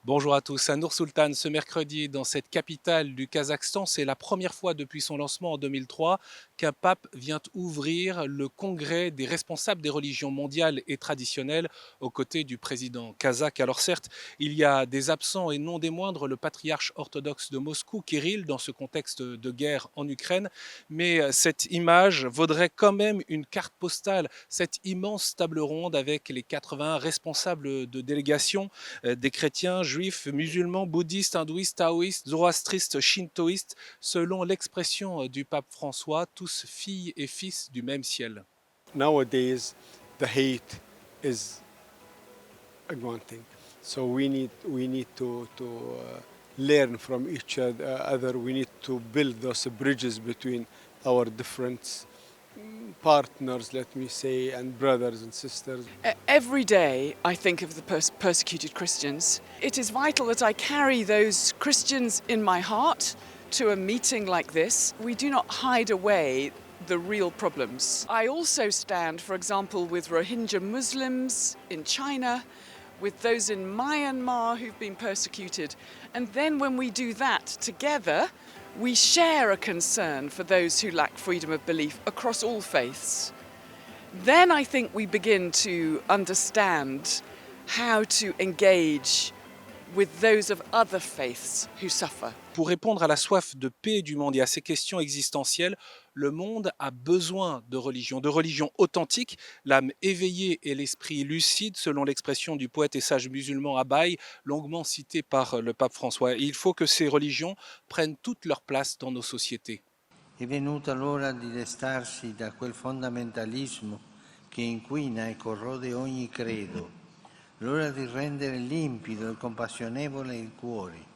Bonjour à tous, à Nour-Sultan ce mercredi dans cette capitale du Kazakhstan. C'est la première fois depuis son lancement en 2003 qu'un pape vient ouvrir le congrès des responsables des religions mondiales et traditionnelles aux côtés du président kazakh. Alors certes, il y a des absents et non des moindres, le patriarche orthodoxe de Moscou, Kirill, dans ce contexte de guerre en Ukraine, mais cette image vaudrait quand même une carte postale, cette immense table ronde avec les 80 responsables de délégation des chrétiens, juifs, musulmans, bouddhistes, hindouistes, taoïstes, zoroastristes, shintoïstes, selon l'expression du pape François, tous filles et fils du même ciel. Nowadays, the hate is augmenting. So we need to learn from each other. We need to build those bridges between our different partners, let me say, and brothers and sisters. Every day I think of the persecuted Christians. It is vital that I carry those Christians in my heart to a meeting like this. We do not hide away the real problems. I also stand, for example, with Rohingya Muslims in China, with those in Myanmar who've been persecuted. And then when we do that together, we share a concern for those who lack freedom of belief across all faiths. Then I think we begin to understand how to engage with those of other faiths who suffer. Pour répondre à la soif de paix du monde et à ces questions existentielles, le monde a besoin de religions authentiques, l'âme éveillée et l'esprit lucide, selon l'expression du poète et sage musulman Abaye, longuement cité par le pape François. Et il faut que ces religions prennent toute leur place dans nos sociétés. È venuta l'ora di destarsi da quel fondamentalismo che inquina e corrode ogni credo, l'ora di rendere limpido e compassionevole il cuore,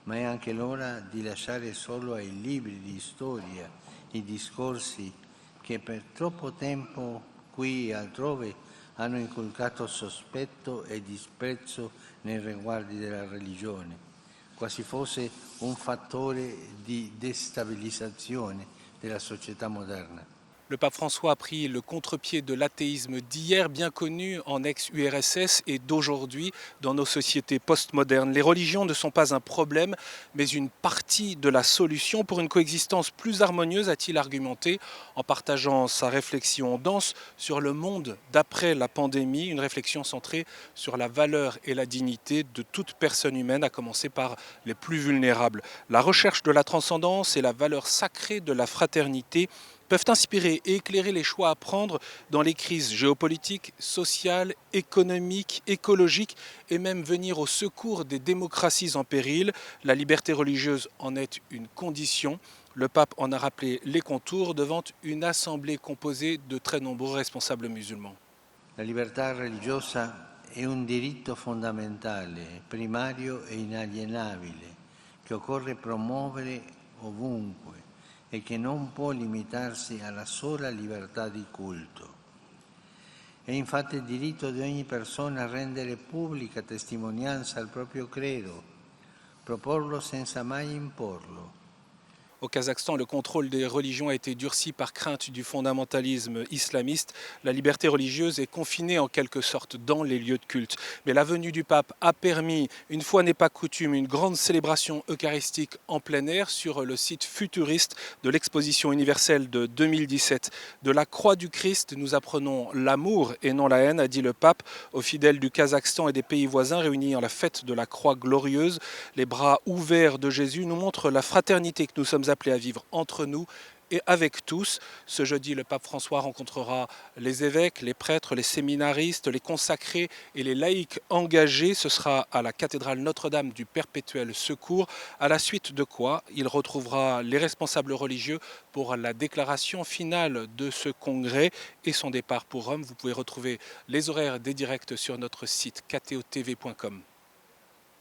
ma è anche l'ora di lasciare solo ai libri di storia i discorsi che per troppo tempo qui e altrove hanno inculcato sospetto e disprezzo nei riguardi della religione, quasi fosse un fattore di destabilizzazione della società moderna. Le pape François a pris le contre-pied de l'athéisme d'hier, bien connu en ex-URSS, et d'aujourd'hui dans nos sociétés postmodernes. Les religions ne sont pas un problème, mais une partie de la solution pour une coexistence plus harmonieuse, a-t-il argumenté, en partageant sa réflexion dense sur le monde d'après la pandémie, une réflexion centrée sur la valeur et la dignité de toute personne humaine, à commencer par les plus vulnérables. La recherche de la transcendance et la valeur sacrée de la fraternité peuvent inspirer et éclairer les choix à prendre dans les crises géopolitiques, sociales, économiques, écologiques et même venir au secours des démocraties en péril. La liberté religieuse en est une condition. Le pape en a rappelé les contours devant une assemblée composée de très nombreux responsables musulmans. La libertà religiosa è un diritto fondamentale, primario e inalienabile, che occorre promuovere ovunque e che non può limitarsi alla sola libertà di culto. È infatti il diritto di ogni persona a rendere pubblica testimonianza al proprio credo, proporlo senza mai imporlo. Au Kazakhstan, le contrôle des religions a été durci par crainte du fondamentalisme islamiste. La liberté religieuse est confinée en quelque sorte dans les lieux de culte. Mais la venue du pape a permis, une fois n'est pas coutume, une grande célébration eucharistique en plein air sur le site futuriste de l'exposition universelle de 2017. De la croix du Christ, nous apprenons l'amour et non la haine, a dit le pape aux fidèles du Kazakhstan et des pays voisins réunis en la fête de la croix glorieuse. Les bras ouverts de Jésus nous montrent la fraternité que nous sommes appelés à vivre entre nous et avec tous. Ce jeudi, le pape François rencontrera les évêques, les prêtres, les séminaristes, les consacrés et les laïcs engagés. Ce sera à la cathédrale Notre-Dame du Perpétuel Secours, à la suite de quoi il retrouvera les responsables religieux pour la déclaration finale de ce congrès et son départ pour Rome. Vous pouvez retrouver les horaires des directs sur notre site ktotv.com.